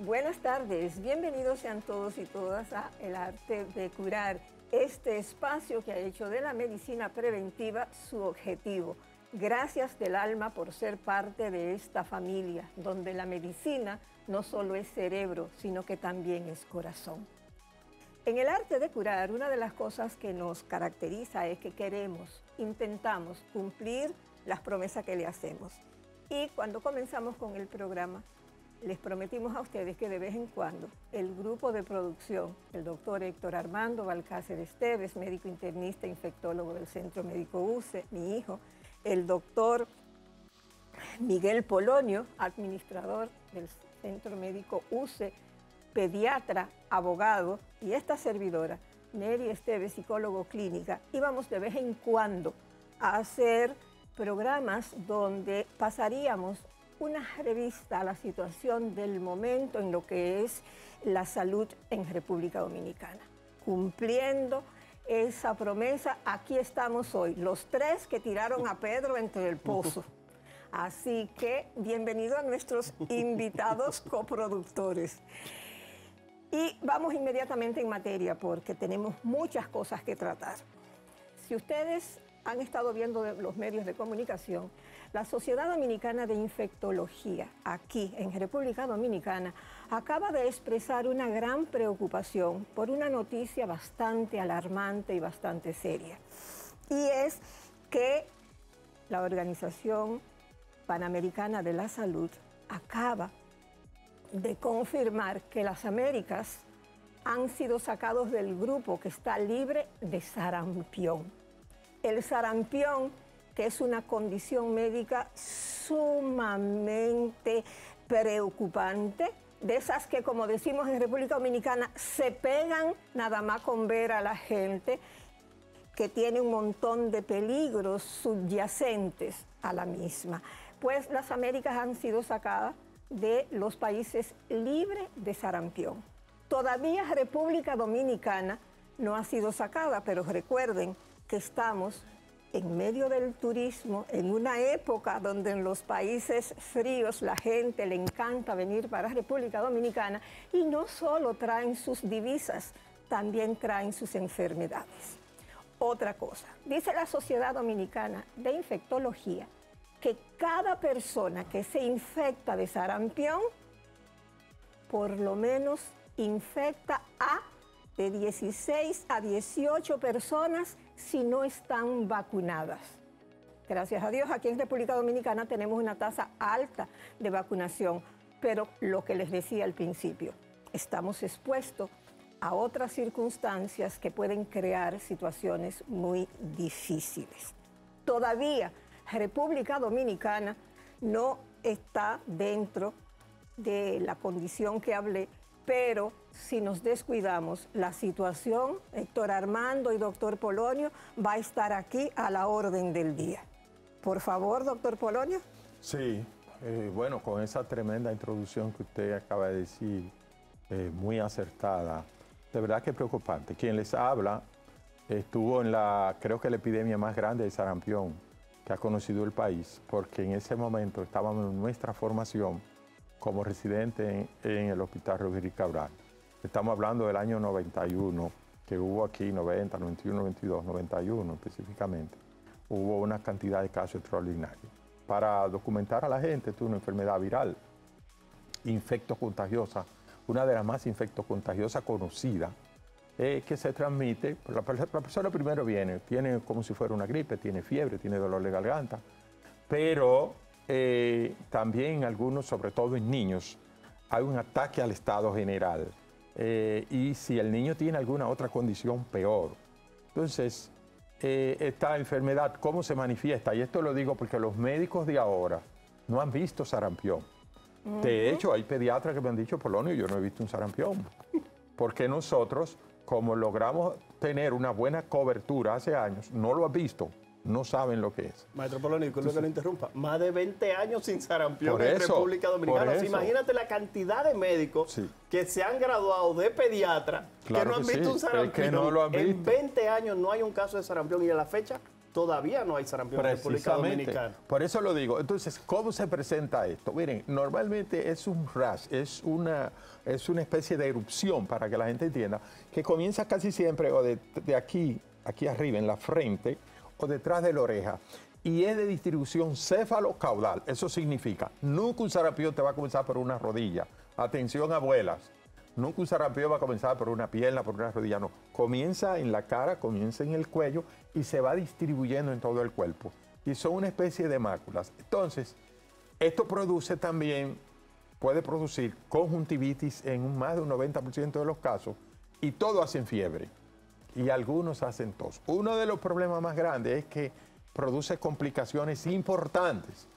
Buenas tardes, bienvenidos sean todos y todas a El Arte de Curar, este espacio que ha hecho de la medicina preventiva su objetivo. Gracias del alma por ser parte de esta familia, donde la medicina no solo es cerebro, sino que también es corazón. En El Arte de Curar, una de las cosas que nos caracteriza es que intentamos cumplir las promesas que le hacemos. Y cuando comenzamos con el programa, les prometimos a ustedes que de vez en cuando el grupo de producción, el doctor Héctor Armando Balcácer Esteves, médico internista, infectólogo del Centro Médico UCE, mi hijo, el doctor Miguel Polonio, administrador del Centro Médico UCE, pediatra, abogado, y esta servidora, Neri Esteves, psicólogo clínica, íbamos de vez en cuando a hacer programas donde pasaríamos una revista a la situación del momento en lo que es la salud en República Dominicana. Cumpliendo esa promesa, aquí estamos hoy, los tres que tiraron a Pedro entre el pozo. Así que bienvenido a nuestros invitados coproductores. Y vamos inmediatamente en materia porque tenemos muchas cosas que tratar. Si ustedes han estado viendo los medios de comunicación, la Sociedad Dominicana de Infectología, aquí en República Dominicana, acaba de expresar una gran preocupación por una noticia bastante alarmante y bastante seria. Y es que la Organización Panamericana de la Salud acaba de confirmar que las Américas han sido sacados del grupo que está libre de sarampión. El sarampión, que es una condición médica sumamente preocupante, de esas que, como decimos en República Dominicana, se pegan nada más con ver a la gente, que tiene un montón de peligros subyacentes a la misma. Pues las Américas han sido sacadas de los países libres de sarampión. Todavía República Dominicana no ha sido sacada, pero recuerden que estamos en medio del turismo, en una época donde en los países fríos la gente le encanta venir para República Dominicana y no solo traen sus divisas, también traen sus enfermedades. Otra cosa, dice la Sociedad Dominicana de Infectología que cada persona que se infecta de sarampión, por lo menos infecta a de 16 a 18 personas si no están vacunadas. Gracias a Dios, aquí en República Dominicana tenemos una tasa alta de vacunación, pero lo que les decía al principio, estamos expuestos a otras circunstancias que pueden crear situaciones muy difíciles. Todavía República Dominicana no está dentro de la condición que hablé, pero si nos descuidamos, la situación, Héctor Armando y doctor Polonio, va a estar aquí a la orden del día. Por favor, doctor Polonio. Sí, bueno, con esa tremenda introducción que usted acaba de decir, muy acertada, de verdad que preocupante. Quien les habla estuvo en creo que la epidemia más grande de sarampión que ha conocido el país, porque en ese momento estábamos en nuestra formación como residente en el Hospital Rodríguez Cabral. Estamos hablando del año 91, que hubo aquí 90, 91, 92, 91 específicamente. Hubo una cantidad de casos extraordinarios. Para documentar a la gente, esto es una enfermedad viral, infectocontagiosa, una de las más infectocontagiosas conocidas, que se transmite, la persona primero viene, tiene como si fuera una gripe, tiene fiebre, tiene dolor de garganta, pero también en algunos, sobre todo en niños, hay un ataque al estado general. Y si el niño tiene alguna otra condición, peor. Entonces, esta enfermedad, ¿cómo se manifiesta? Y esto lo digo porque los médicos de ahora no han visto sarampión. De hecho, hay pediatras que me han dicho, Polonio, yo no he visto un sarampión. Porque nosotros, como logramos tener una buena cobertura hace años, no lo han visto. No saben lo que es. Maestro Polonio, disculpe que lo interrumpa. Más de 20 años sin sarampión en República Dominicana. Imagínate la cantidad de médicos que se han graduado de pediatra que no han visto un sarampión. Es que no lo han visto. En 20 años no hay un caso de sarampión y a la fecha todavía no hay sarampión en República Dominicana. Por eso lo digo. Entonces, ¿cómo se presenta esto? Miren, normalmente es un rash, es una especie de erupción, para que la gente entienda, que comienza casi siempre o de aquí arriba, en la frente, o detrás de la oreja. Y es de distribución céfalo-caudal. Eso significa, nunca un sarampión te va a comenzar por una rodilla. Atención, abuelas. Nunca un sarampión va a comenzar por una pierna, por una rodilla, no. Comienza en la cara, comienza en el cuello y se va distribuyendo en todo el cuerpo. Y son una especie de máculas. Entonces, esto produce también, puede producir conjuntivitis en más de un 90% de los casos, y todos hacen fiebre y algunos hacen tos. Uno de los problemas más grandes es que produce complicaciones importantes,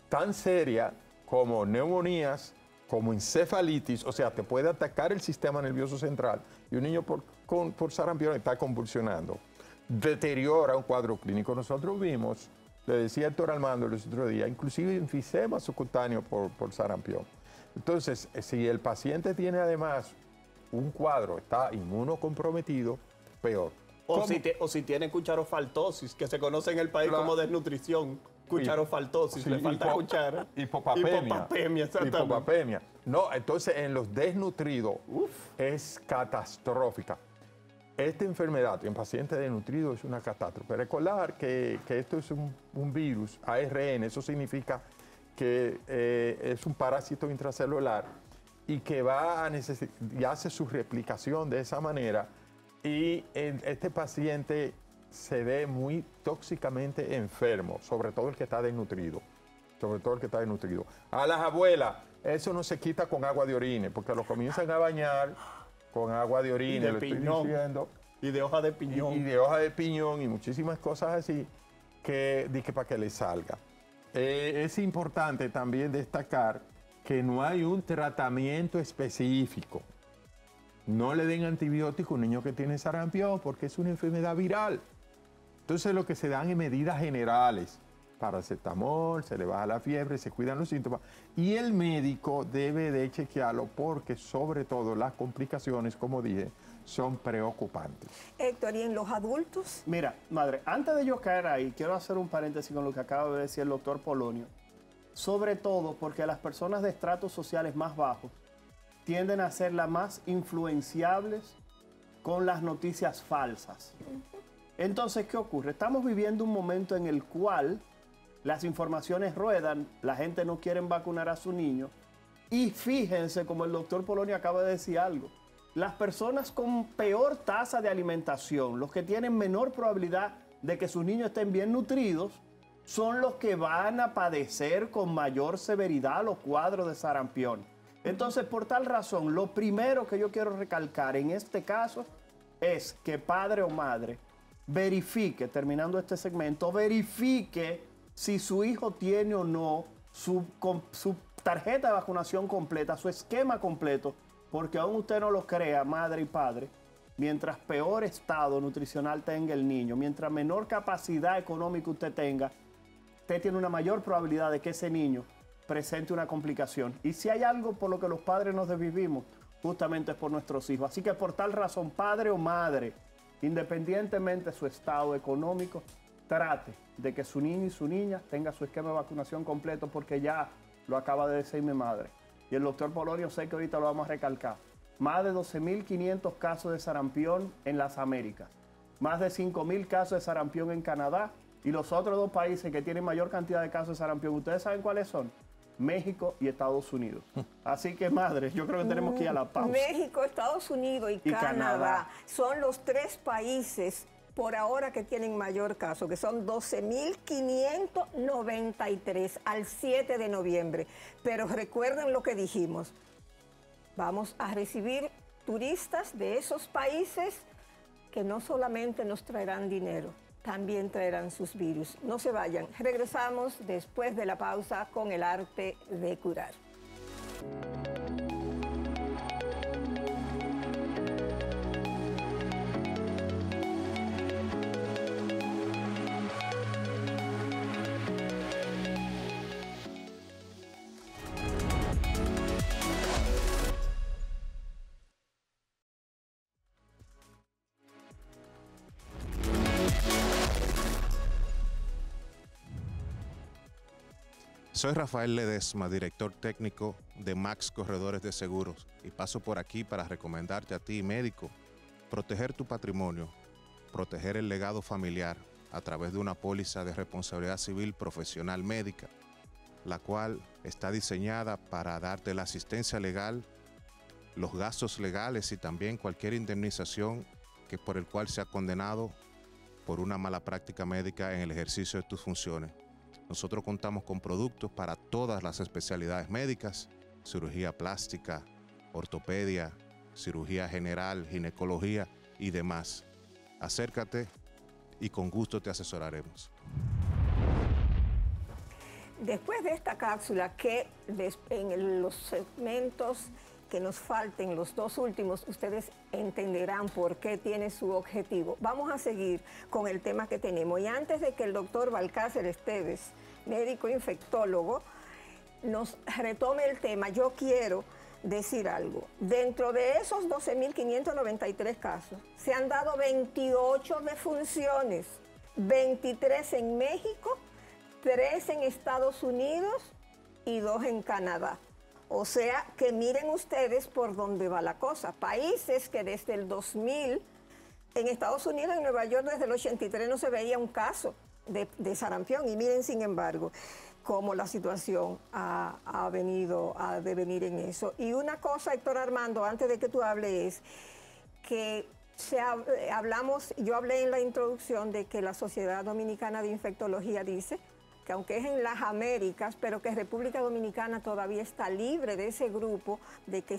tan serias como neumonías, como encefalitis, o sea, te puede atacar el sistema nervioso central y un niño por sarampión está convulsionando. Deteriora un cuadro clínico. Nosotros vimos, le decía Héctor Armando el otro día, inclusive enfisema subcutáneo por sarampión. Entonces, si el paciente tiene además un cuadro, está inmunocomprometido, peor. O si tiene cucharofaltosis, que se conoce en el país como desnutrición. Cucharofaltosis, le falta cuchara. Hipopapemia. Hipopapemia. No, entonces en los desnutridos es catastrófica. Esta enfermedad en pacientes desnutridos es una catástrofe. Recordar que esto es un virus, ARN, eso significa que es un parásito intracelular y que va a y hace su replicación de esa manera. Y este paciente se ve muy tóxicamente enfermo, sobre todo el que está desnutrido. A las abuelas, eso no se quita con agua de orine, porque lo comienzan a bañar con agua de orine, lo estoy diciendo. Y de hoja de piñón. Y de hoja de piñón y muchísimas cosas así, que para que le salga. Es importante también destacar que no hay un tratamiento específico. No le den antibiótico a un niño que tiene sarampión porque es una enfermedad viral. Entonces lo que se dan es medidas generales. Paracetamol, se le baja la fiebre, se cuidan los síntomas. Y el médico debe de chequearlo porque sobre todo las complicaciones, como dije, son preocupantes. Héctor, ¿y en los adultos? Mira, madre, antes de yo caer ahí, quiero hacer un paréntesis con lo que acaba de decir el doctor Polonio. Sobre todo porque las personas de estratos sociales más bajos tienden a ser las más influenciables con las noticias falsas. Entonces, ¿qué ocurre? Estamos viviendo un momento en el cual las informaciones ruedan, la gente no quiere vacunar a su niño, y fíjense, como el doctor Polonio acaba de decir algo, las personas con peor tasa de alimentación, los que tienen menor probabilidad de que sus niños estén bien nutridos, son los que van a padecer con mayor severidad los cuadros de sarampión. Entonces, por tal razón, lo primero que yo quiero recalcar en este caso es que padre o madre verifique, terminando este segmento, verifique si su hijo tiene o no su tarjeta de vacunación completa, su esquema completo, porque aún usted no lo crea, madre y padre, mientras peor estado nutricional tenga el niño, mientras menor capacidad económica usted tenga, usted tiene una mayor probabilidad de que ese niño presente una complicación. Y si hay algo por lo que los padres nos desvivimos, justamente es por nuestros hijos. Así que por tal razón, padre o madre, independientemente de su estado económico, trate de que su niño y su niña tenga su esquema de vacunación completo, porque ya lo acaba de decir mi madre. Y el doctor Polonio, sé que ahorita lo vamos a recalcar. Más de 12.500 casos de sarampión en las Américas. Más de 5.000 casos de sarampión en Canadá. Y los otros dos países que tienen mayor cantidad de casos de sarampión, ¿ustedes saben cuáles son? México y Estados Unidos. Así que, madre, yo creo que tenemos que ir a la pausa. México, Estados Unidos y Canadá son los tres países por ahora que tienen mayor caso, que son 12.593 al 7 de noviembre. Pero recuerden lo que dijimos. Vamos a recibir turistas de esos países que no solamente nos traerán dinero, también traerán sus virus. No se vayan. Regresamos después de la pausa con el arte de curar. Soy Rafael Ledesma, director técnico de Max Corredores de Seguros, y paso por aquí para recomendarte a ti, médico, proteger tu patrimonio, proteger el legado familiar a través de una póliza de responsabilidad civil profesional médica, la cual está diseñada para darte la asistencia legal, los gastos legales y también cualquier indemnización que por el cual sea condenado por una mala práctica médica en el ejercicio de tus funciones. Nosotros contamos con productos para todas las especialidades médicas, cirugía plástica, ortopedia, cirugía general, ginecología y demás. Acércate y con gusto te asesoraremos. Después de esta cápsula, que en los segmentos que nos falten, los dos últimos, ustedes entenderán por qué tiene su objetivo. Vamos a seguir con el tema que tenemos. Y antes de que el doctor Balcácer Esteves, médico infectólogo, nos retome el tema, yo quiero decir algo. Dentro de esos 12.593 casos, se han dado 28 defunciones, 23 en México, 3 en Estados Unidos y 2 en Canadá. O sea, que miren ustedes por dónde va la cosa. Países que desde el 2000, en Estados Unidos, en Nueva York, desde el 83 no se veía un caso de sarampión. Y miren, sin embargo, cómo la situación ha venido a devenir en eso. Y una cosa, Héctor Armando, antes de que tú hables, es que yo hablé en la introducción de que la Sociedad Dominicana de Infectología dice que aunque es en las Américas, pero que República Dominicana todavía está libre de ese grupo, de que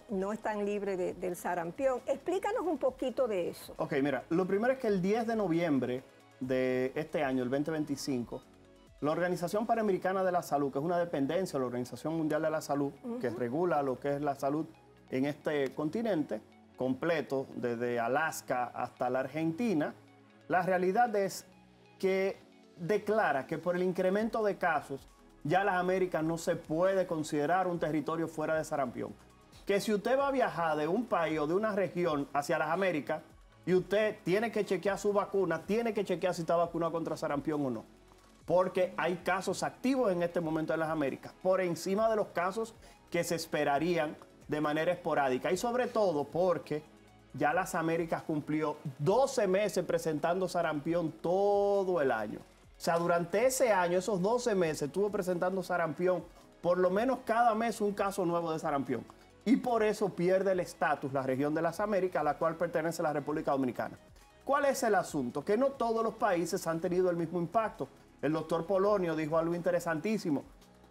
no están libres del sarampión. Explícanos un poquito de eso. Ok, mira, lo primero es que el 10 de noviembre de este año, el 2025, la Organización Panamericana de la Salud, que es una dependencia de la Organización Mundial de la Salud, que regula lo que es la salud en este continente completo, desde Alaska hasta la Argentina, la realidad es que declara que por el incremento de casos, ya las Américas no se puede considerar un territorio fuera de sarampión. Que si usted va a viajar de un país o de una región hacia las Américas y usted tiene que chequear su vacuna, tiene que chequear si está vacunado contra sarampión o no. Porque hay casos activos en este momento en las Américas, por encima de los casos que se esperarían de manera esporádica. Y sobre todo porque ya las Américas cumplió 12 meses presentando sarampión todo el año. O sea, durante ese año, esos 12 meses, estuvo presentando sarampión, por lo menos cada mes un caso nuevo de sarampión. Y por eso pierde el estatus la región de las Américas, a la cual pertenece la República Dominicana. ¿Cuál es el asunto? Que no todos los países han tenido el mismo impacto. El doctor Polonio dijo algo interesantísimo.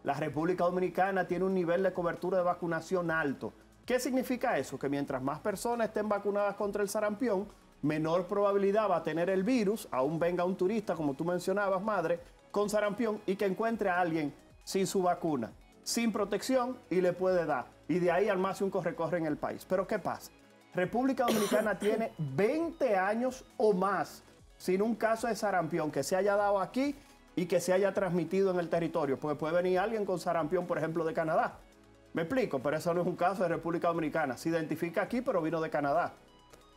La República Dominicana tiene un nivel de cobertura de vacunación alto. ¿Qué significa eso? Que mientras más personas estén vacunadas contra el sarampión, menor probabilidad va a tener el virus, aún venga un turista, como tú mencionabas, madre, con sarampión y que encuentre a alguien sin su vacuna, sin protección y le puede dar. Y de ahí armarse un corre-corre en el país. Pero ¿qué pasa? República Dominicana tiene 20 años o más sin un caso de sarampión que se haya dado aquí y que se haya transmitido en el territorio. Porque puede venir alguien con sarampión, por ejemplo, de Canadá. Me explico, pero eso no es un caso de República Dominicana. Se identifica aquí, pero vino de Canadá.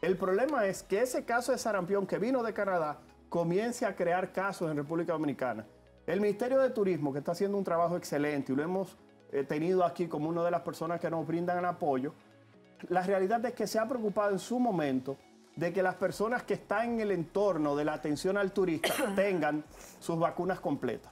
El problema es que ese caso de sarampión que vino de Canadá comience a crear casos en República Dominicana. El Ministerio de Turismo, que está haciendo un trabajo excelente y lo hemos tenido aquí como una de las personas que nos brindan apoyo, la realidad es que se ha preocupado en su momento de que las personas que están en el entorno de la atención al turista tengan sus vacunas completas.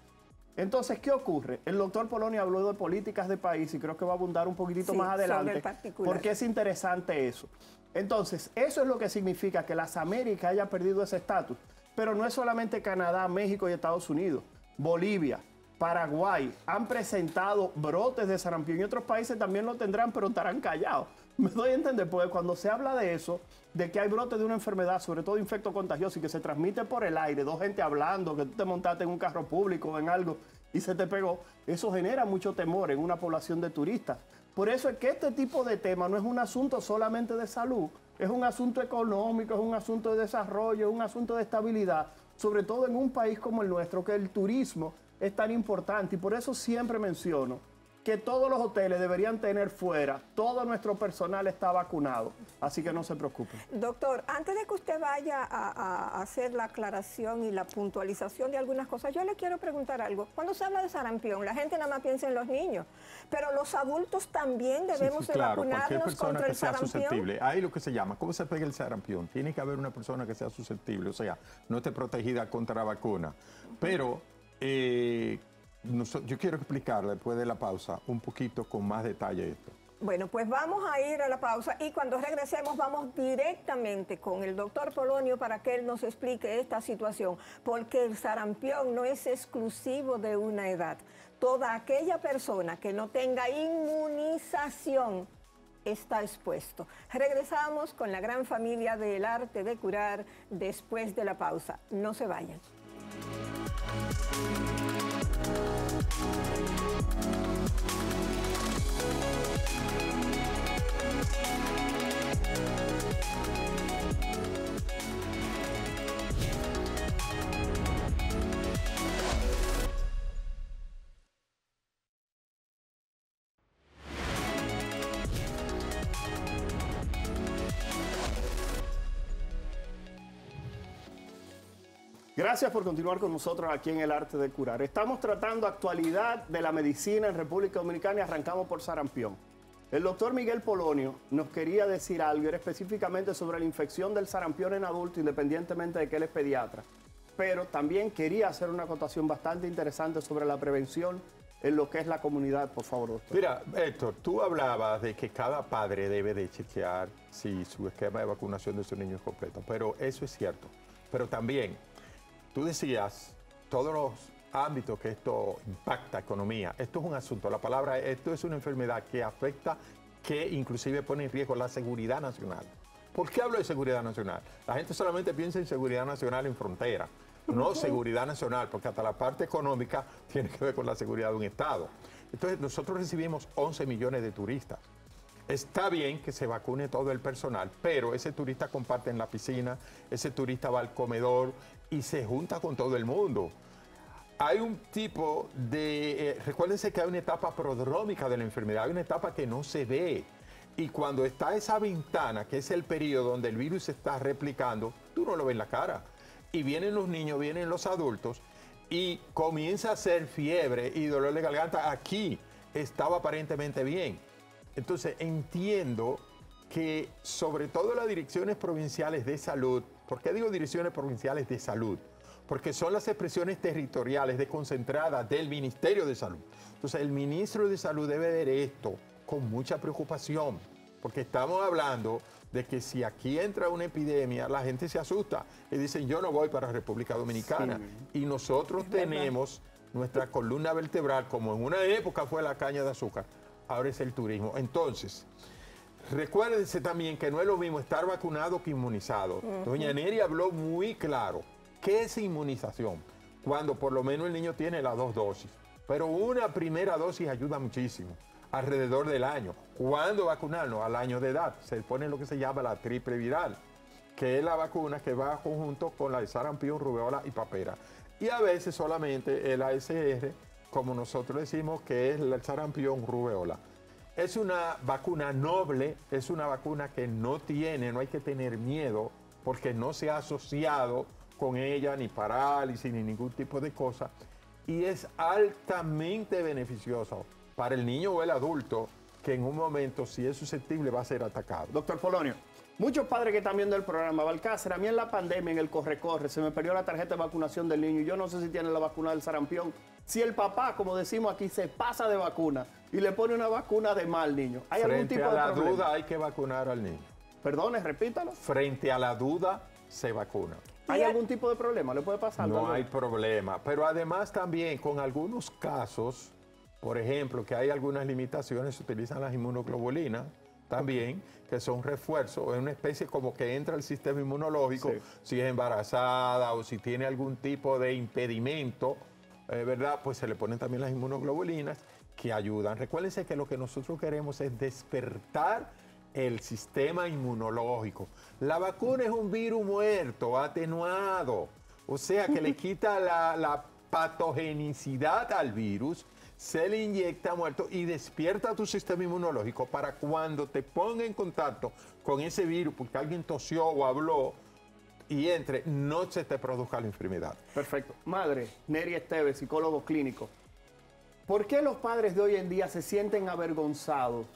Entonces, ¿qué ocurre? El doctor Polonio habló de políticas de país y creo que va a abundar un poquitito más adelante porque es interesante eso. Entonces, eso es lo que significa que las Américas haya perdido ese estatus. Pero no es solamente Canadá, México y Estados Unidos. Bolivia, Paraguay han presentado brotes de sarampión y otros países también lo tendrán, pero estarán callados. Me doy a entender, porque cuando se habla de eso, de que hay brotes de una enfermedad, sobre todo infecto contagioso y que se transmite por el aire, dos gente hablando, que tú te montaste en un carro público o en algo y se te pegó, eso genera mucho temor en una población de turistas. Por eso es que este tipo de tema no es un asunto solamente de salud, es un asunto económico, es un asunto de desarrollo, es un asunto de estabilidad, sobre todo en un país como el nuestro, que el turismo es tan importante. Y por eso siempre menciono que todos los hoteles deberían tener fuera, todo nuestro personal está vacunado, así que no se preocupen. Doctor, antes de que usted vaya a hacer la aclaración y la puntualización de algunas cosas, yo le quiero preguntar algo. Cuando se habla de sarampión, la gente nada más piensa en los niños, pero los adultos también debemos de vacunarnos contra el sarampión. Susceptible. Hay lo que se llama, ¿cómo se pega el sarampión? Tiene que haber una persona que sea susceptible, o sea, no esté protegida contra la vacuna. Pero yo quiero explicar después de la pausa un poquito con más detalle esto. Bueno, pues vamos a ir a la pausa y cuando regresemos vamos directamente con el doctor Polonio para que él nos explique esta situación, porque el sarampión no es exclusivo de una edad. Toda aquella persona que no tenga inmunización está expuesto. Regresamos con la gran familia del arte de curar después de la pausa. No se vayan. Gracias por continuar con nosotros aquí en El Arte de Curar. Estamos tratando actualidad de la medicina en República Dominicana y arrancamos por sarampión. El doctor Miguel Polonio nos quería decir algo, era específicamente sobre la infección del sarampión en adultos, independientemente de que él es pediatra. Pero también quería hacer una acotación bastante interesante sobre la prevención en lo que es la comunidad, por favor, doctor. Mira, Héctor, tú hablabas de que cada padre debe de chequear si su esquema de vacunación de su niño es completo, pero eso es cierto. Pero también, tú decías, todos los ámbitos que esto impacta, economía, esto es un asunto, la palabra, esto es una enfermedad que afecta, que inclusive pone en riesgo la seguridad nacional. ¿Por qué hablo de seguridad nacional? La gente solamente piensa en seguridad nacional en frontera, no seguridad nacional, porque hasta la parte económica tiene que ver con la seguridad de un Estado. Entonces, nosotros recibimos 11 millones de turistas. Está bien que se vacune todo el personal, pero ese turista comparte en la piscina, ese turista va al comedor y se junta con todo el mundo. Hay un tipo de... recuérdense que hay una etapa prodrómica de la enfermedad, hay una etapa que no se ve. Y cuando está esa ventana, que es el periodo donde el virus se está replicando, tú no lo ves en la cara. Y vienen los niños, vienen los adultos, y comienza a hacer fiebre y dolor de garganta. Aquí estaba aparentemente bien. Entonces entiendo que sobre todo las direcciones provinciales de salud, ¿por qué digo direcciones provinciales de salud? Porque son las expresiones territoriales desconcentradas del Ministerio de Salud. Entonces el ministro de Salud debe ver esto con mucha preocupación, porque estamos hablando de que si aquí entra una epidemia, la gente se asusta y dicen yo no voy para República Dominicana. Sí. Y nosotros tenemos nuestra columna vertebral, como en una época fue la caña de azúcar, ahora es el turismo. Entonces, recuérdense también que no es lo mismo estar vacunado que inmunizado. Doña Neri habló muy claro. ¿Qué es inmunización? Cuando por lo menos el niño tiene las 2 dosis. Pero una primera dosis ayuda muchísimo, alrededor del año. ¿Cuándo vacunarnos? Al año de edad. Se pone lo que se llama la triple viral, que es la vacuna que va conjunto con la de sarampión, rubeola y papera. Y a veces solamente el ASR, como nosotros decimos, que es el sarampión, rubeola. Es una vacuna noble, es una vacuna que no hay que tener miedo, porque no se ha asociado con ella ni parálisis ni ningún tipo de cosa, y es altamente beneficioso para el niño o el adulto que en un momento, si es susceptible, va a ser atacado. Doctor Polonio, muchos padres que están viendo el programa, Balcácer, a mí en la pandemia, en el corre-corre, se me perdió la tarjeta de vacunación del niño, yo no sé si tiene la vacuna del sarampión. Si el papá, como decimos aquí, se pasa de vacuna y le pone una vacuna de mal al niño, ¿hay algún tipo de problema? Frente a la duda hay que vacunar al niño. Perdone, repítalo. Frente a la duda se vacuna. ¿Hay algún tipo de problema? ¿Le puede pasar? No hay problema, pero además también con algunos casos, por ejemplo, que hay algunas limitaciones, se utilizan las inmunoglobulinas también, que son refuerzos, es una especie como que entra el sistema inmunológico, sí. Si es embarazada o si tiene algún tipo de impedimento, ¿verdad? Pues se le ponen también las inmunoglobulinas que ayudan. Recuérdense que lo que nosotros queremos es despertar el sistema inmunológico. La vacuna es un virus muerto, atenuado, o sea que le quita la patogenicidad al virus, se le inyecta muerto y despierta tu sistema inmunológico para cuando te ponga en contacto con ese virus, porque alguien tosió o habló y entre, no se te produzca la enfermedad. Perfecto. Madre, Neri Esteves, psicólogo clínico. ¿Por qué los padres de hoy en día se sienten avergonzados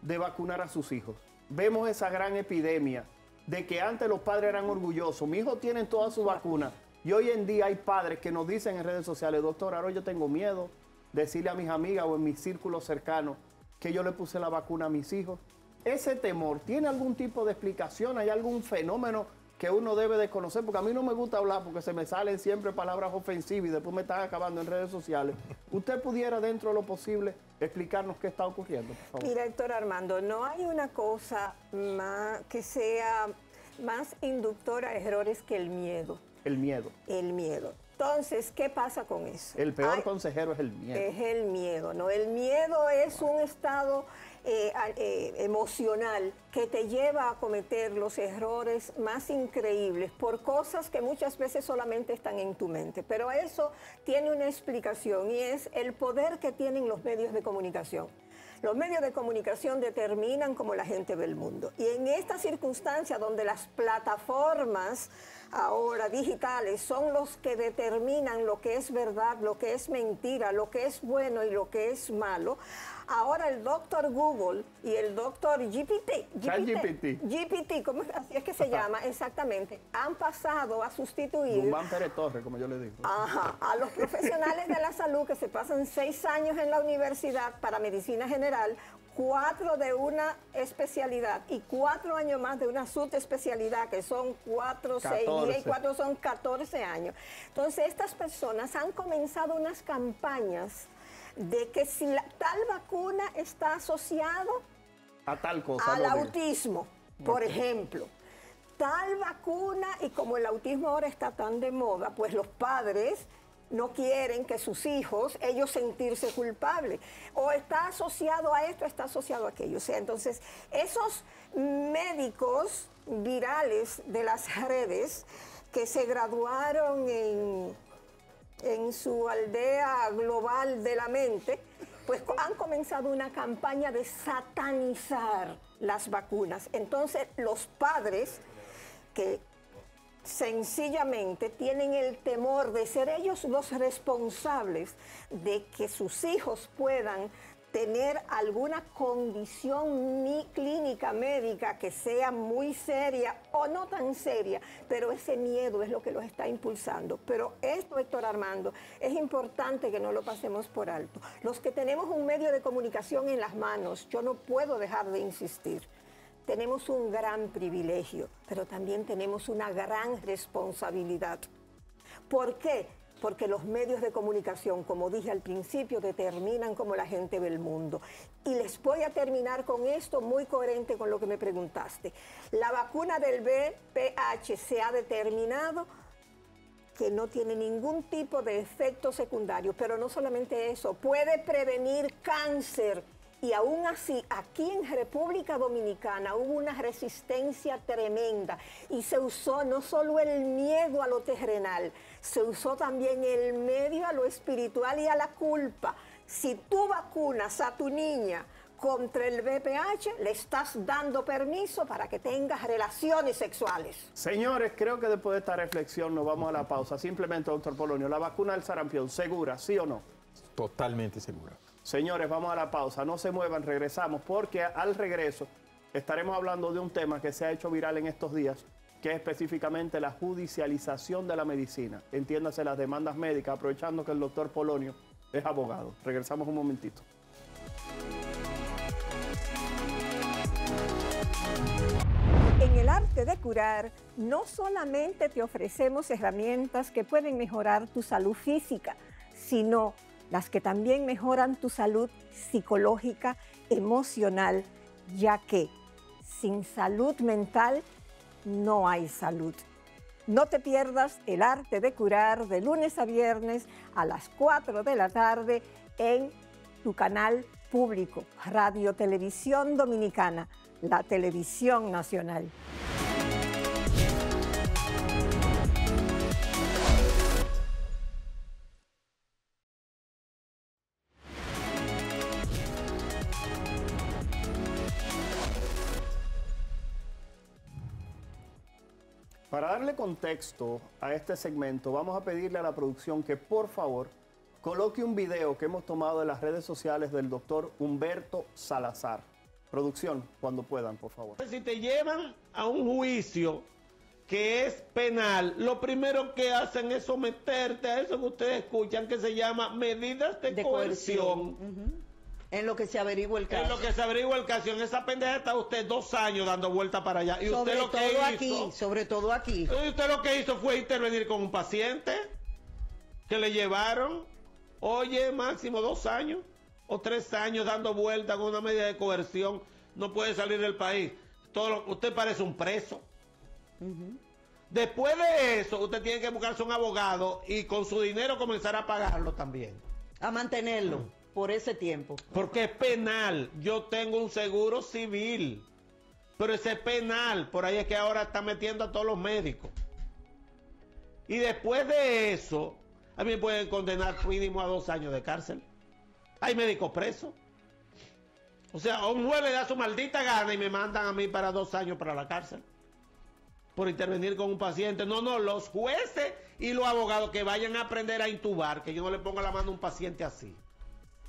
de vacunar a sus hijos? Vemos esa gran epidemia de que antes los padres eran orgullosos. Mi hijo tiene toda su vacuna. Y hoy en día hay padres que nos dicen en redes sociales, doctor, ahora yo tengo miedo de decirle a mis amigas o en mi círculo cercano que yo le puse la vacuna a mis hijos. Ese temor, ¿tiene algún tipo de explicación? ¿Hay algún fenómeno que uno debe de conocer? Porque a mí no me gusta hablar porque se me salen siempre palabras ofensivas y después me están acabando en redes sociales. ¿Usted pudiera, dentro de lo posible, explicarnos qué está ocurriendo, por favor? Mira, Héctor Armando, no hay una cosa que sea más inductora a errores que el miedo. El miedo. El miedo. Entonces, ¿qué pasa con eso? El peor consejero es el miedo. Es el miedo, ¿no? El miedo es un estado emocional que te lleva a cometer los errores más increíbles por cosas que muchas veces solamente están en tu mente. Pero eso tiene una explicación y es el poder que tienen los medios de comunicación. Los medios de comunicación determinan cómo la gente ve el mundo. Y en esta circunstancia donde las plataformas ahora digitales son los que determinan lo que es verdad, lo que es mentira, lo que es bueno y lo que es malo, ahora el doctor Google y el doctor GPT, ¿cómo es? Así es que se llama exactamente, han pasado a sustituir Guzmán Pérez Torres, como yo le digo. A los profesionales de la salud que se pasan 6 años en la universidad para medicina general, 4 de una especialidad y 4 años más de una subespecialidad, que son 4, 6, 10 y 4 son 14 años. Entonces, estas personas han comenzado unas campañas de que si tal vacuna está asociado a tal cosa, al autismo, por ejemplo. Tal vacuna, y como el autismo ahora está tan de moda, pues los padres no quieren que sus hijos, ellos sentirse culpables. O está asociado a esto, está asociado a aquello. O sea, entonces, esos médicos virales de las redes que se graduaron en su aldea global de la mente, pues han comenzado una campaña de satanizar las vacunas. Entonces, los padres que sencillamente tienen el temor de ser ellos los responsables de que sus hijos puedan tener alguna condición clínica médica que sea muy seria o no tan seria, pero ese miedo es lo que los está impulsando. Pero esto, Héctor Armando, es importante que no lo pasemos por alto. Los que tenemos un medio de comunicación en las manos, yo no puedo dejar de insistir. Tenemos un gran privilegio, pero también tenemos una gran responsabilidad. ¿Por qué? Porque los medios de comunicación, como dije al principio, determinan cómo la gente ve el mundo. Y les voy a terminar con esto muy coherente con lo que me preguntaste. La vacuna del VPH se ha determinado que no tiene ningún tipo de efecto secundario, pero no solamente eso, puede prevenir cáncer. Y aún así, aquí en República Dominicana hubo una resistencia tremenda y se usó no solo el miedo a lo terrenal, se usó también el miedo a lo espiritual y a la culpa. Si tú vacunas a tu niña contra el VPH, le estás dando permiso para que tengas relaciones sexuales. Señores, creo que después de esta reflexión nos vamos a la pausa. Simplemente, doctor Polonio, ¿la vacuna del sarampión segura, sí o no? Totalmente segura. Señores, vamos a la pausa, no se muevan, regresamos, porque al regreso estaremos hablando de un tema que se ha hecho viral en estos días, que es específicamente la judicialización de la medicina. Entiéndase las demandas médicas, aprovechando que el doctor Polonio es abogado. Regresamos un momentito. En el arte de curar, no solamente te ofrecemos herramientas que pueden mejorar tu salud física, sino las que también mejoran tu salud psicológica, emocional, ya que sin salud mental no hay salud. No te pierdas el arte de curar de lunes a viernes a las 4 de la tarde en tu canal público, Radio Televisión Dominicana, la televisión nacional. Para darle contexto a este segmento, vamos a pedirle a la producción que por favor coloque un video que hemos tomado de las redes sociales del doctor Humberto Salazar. Producción, cuando puedan, por favor. Si te llevan a un juicio que es penal, lo primero que hacen es someterte a eso que ustedes escuchan que se llama medidas de coerción. En lo que se averigua el caso. En lo que se averigua el caso. En esa pendeja está usted 2 años dando vuelta para allá. Y usted lo que hizo, sobre todo aquí. Y usted lo que hizo fue intervenir con un paciente que le llevaron, oye, máximo 2 años o 3 años dando vuelta con una medida de coerción. No puede salir del país. Usted parece un preso. Después de eso, usted tiene que buscarse un abogado y con su dinero comenzar a pagarlo también. A mantenerlo por ese tiempo. Porque es penal. Yo tengo un seguro civil, pero ese es penal. Por ahí es que ahora está metiendo a todos los médicos. Y después de eso, a mí me pueden condenar mínimo a 2 años de cárcel. Hay médicos presos. O sea, a un juez le da su maldita gana y me mandan a mí para 2 años para la cárcel por intervenir con un paciente. No, los jueces y los abogados que vayan a aprender a intubar, que yo no le ponga la mano a un paciente así.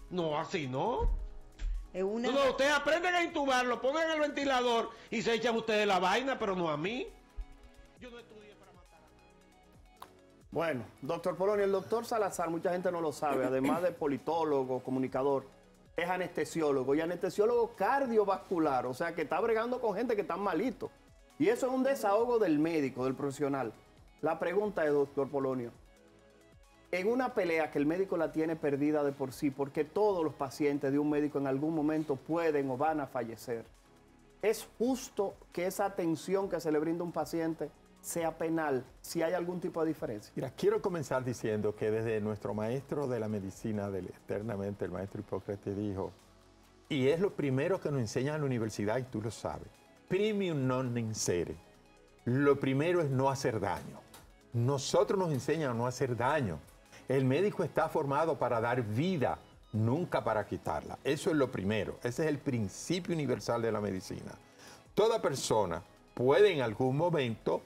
No, así no. No, ustedes aprenden a intubar, lo ponen en el ventilador y se echan ustedes la vaina, pero no a mí. Yo no estudié para matar a nadie. Bueno, doctor Polonio, el doctor Salazar, mucha gente no lo sabe, además de politólogo, comunicador, es anestesiólogo y anestesiólogo cardiovascular, o sea que está bregando con gente que está malito. Y eso es un desahogo del médico, del profesional. La pregunta es, doctor Polonio, en una pelea que el médico la tiene perdida de por sí, porque todos los pacientes de un médico en algún momento pueden o van a fallecer, ¿es justo que esa atención que se le brinda a un paciente sea penal si hay algún tipo de diferencia? Mira, quiero comenzar diciendo que desde nuestro maestro de la medicina eternamente, el maestro Hipócrates, dijo, y es lo primero que nos enseñan en la universidad y tú lo sabes, primium non incere. Lo primero es no hacer daño. Nosotros nos enseñan a no hacer daño. El médico está formado para dar vida, nunca para quitarla. Eso es lo primero. Ese es el principio universal de la medicina. Toda persona puede en algún momento,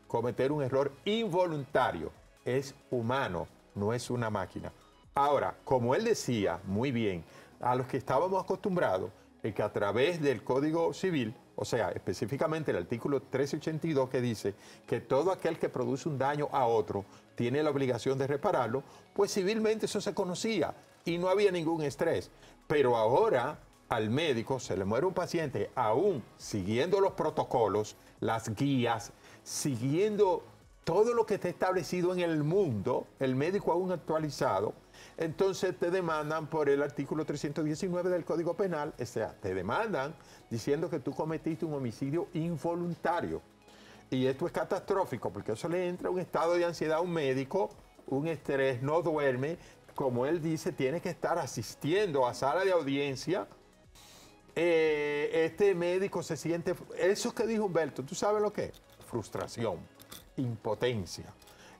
cometer un error involuntario. Es humano, no es una máquina. Ahora, como él decía muy bien, a los que estábamos acostumbrados, es que a través del Código Civil, o sea, específicamente el artículo 1382 que dice que todo aquel que produce un daño a otro tiene la obligación de repararlo, pues civilmente eso se conocía y no había ningún estrés. Pero ahora al médico se le muere un paciente, aún siguiendo los protocolos, las guías, siguiendo todo lo que está establecido en el mundo, el médico aún actualizado, entonces te demandan por el artículo 319 del Código Penal, o sea, te demandan diciendo que tú cometiste un homicidio involuntario. Y esto es catastrófico, porque eso le entra un estado de ansiedad a un médico, un estrés, no duerme, como él dice, tiene que estar asistiendo a sala de audiencia. Este médico se siente, eso que dijo Humberto, ¿tú sabes lo que es? Frustración, impotencia.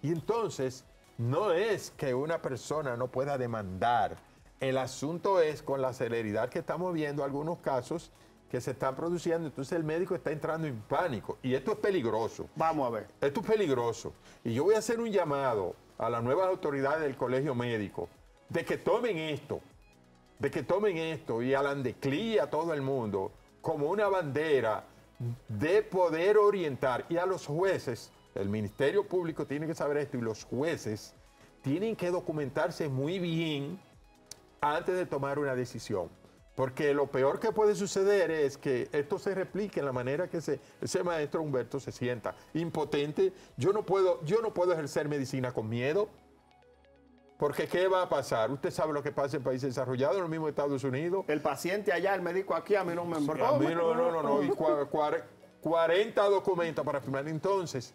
Y entonces, no es que una persona no pueda demandar. El asunto es con la celeridad que estamos viendo algunos casos que se están produciendo. Entonces el médico está entrando en pánico. Y esto es peligroso. Vamos a ver. Esto es peligroso. Y yo voy a hacer un llamado a las nuevas autoridades del colegio médico de que tomen esto. Y a la ANDECLI y a todo el mundo como una bandera de poder orientar. Y a los jueces, el Ministerio Público tiene que saber esto, y los jueces tienen que documentarse muy bien antes de tomar una decisión. Porque lo peor que puede suceder es que esto se replique en la manera que ese maestro Humberto se sienta impotente. Yo no puedo ejercer medicina con miedo. Porque ¿qué va a pasar? Usted sabe lo que pasa en países desarrollados, en los mismos Estados Unidos. El paciente allá, el médico aquí, a mí no me broma. A mí no. Y 40 documentos para firmar. Entonces,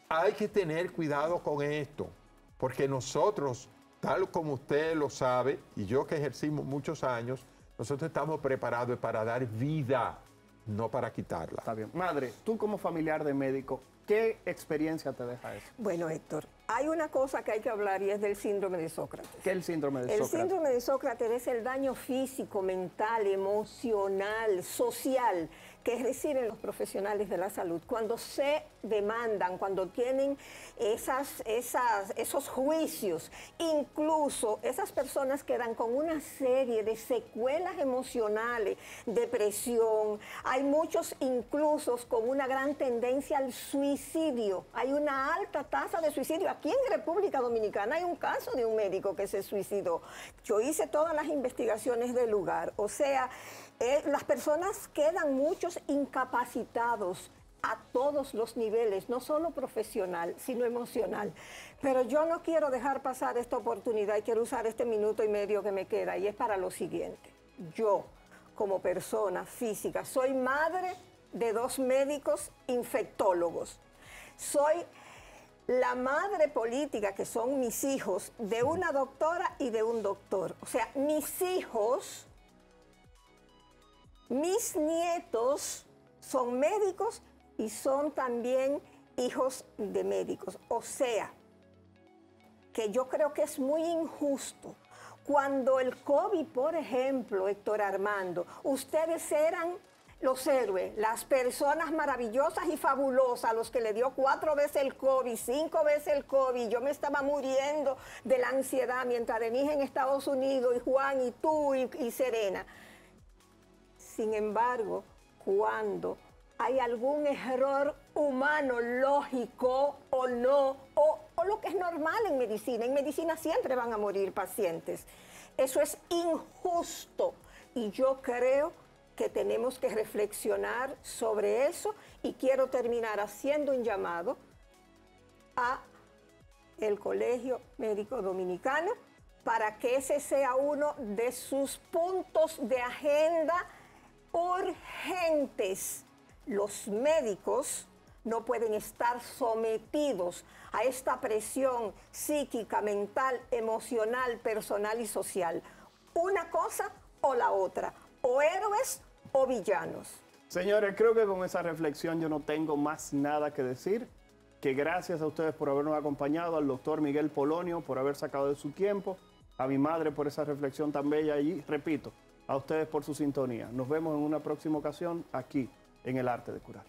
hay que tener cuidado con esto. Porque nosotros, tal como usted lo sabe, y yo que ejercimos muchos años, nosotros estamos preparados para dar vida, no para quitarla. Está bien. Madre, tú como familiar de médico, ¿qué experiencia te deja eso? Bueno, Héctor, hay una cosa que hay que hablar y es del síndrome de Sócrates. ¿Qué es el síndrome de El Sócrates? síndrome de Sócrates es el daño físico, mental, emocional, social que reciben los profesionales de la salud cuando se demandan, cuando tienen esos juicios. Incluso esas personas quedan con una serie de secuelas emocionales, depresión. Hay muchos incluso con una gran tendencia al suicidio. Hay una alta tasa de suicidio. Aquí en República Dominicana hay un caso de un médico que se suicidó. Yo hice todas las investigaciones del lugar. O sea, las personas quedan muchos incapacitados a todos los niveles, no solo profesional, sino emocional. Pero yo no quiero dejar pasar esta oportunidad y quiero usar este minuto y medio que me queda, y es para lo siguiente. Yo, como persona física, soy madre de 2 médicos infectólogos. Soy la madre política, que son mis hijos, de una doctora y de un doctor. O sea, mis hijos, mis nietos son médicos y son también hijos de médicos. O sea, que yo creo que es muy injusto. Cuando el COVID, por ejemplo, Héctor Armando, ustedes eran los héroes, las personas maravillosas y fabulosas, a los que le dio 4 veces el COVID, 5 veces el COVID. Yo me estaba muriendo de la ansiedad mientras de mi hija en Estados Unidos, y Juan, y tú, y Serena. Sin embargo, cuando hay algún error humano, lógico o no, o lo que es normal en medicina siempre van a morir pacientes. Eso es injusto y yo creo que tenemos que reflexionar sobre eso, y quiero terminar haciendo un llamado a el Colegio Médico Dominicano para que ese sea uno de sus puntos de agenda urgentes. Los médicos no pueden estar sometidos a esta presión psíquica, mental, emocional, personal y social. Una cosa o la otra, o héroes o villanos. Señores, creo que con esa reflexión yo no tengo más nada que decir, que gracias a ustedes por habernos acompañado, al doctor Miguel Polonio por haber sacado de su tiempo, a mi madre por esa reflexión tan bella y, repito, a ustedes por su sintonía. Nos vemos en una próxima ocasión aquí en El Arte de Curar.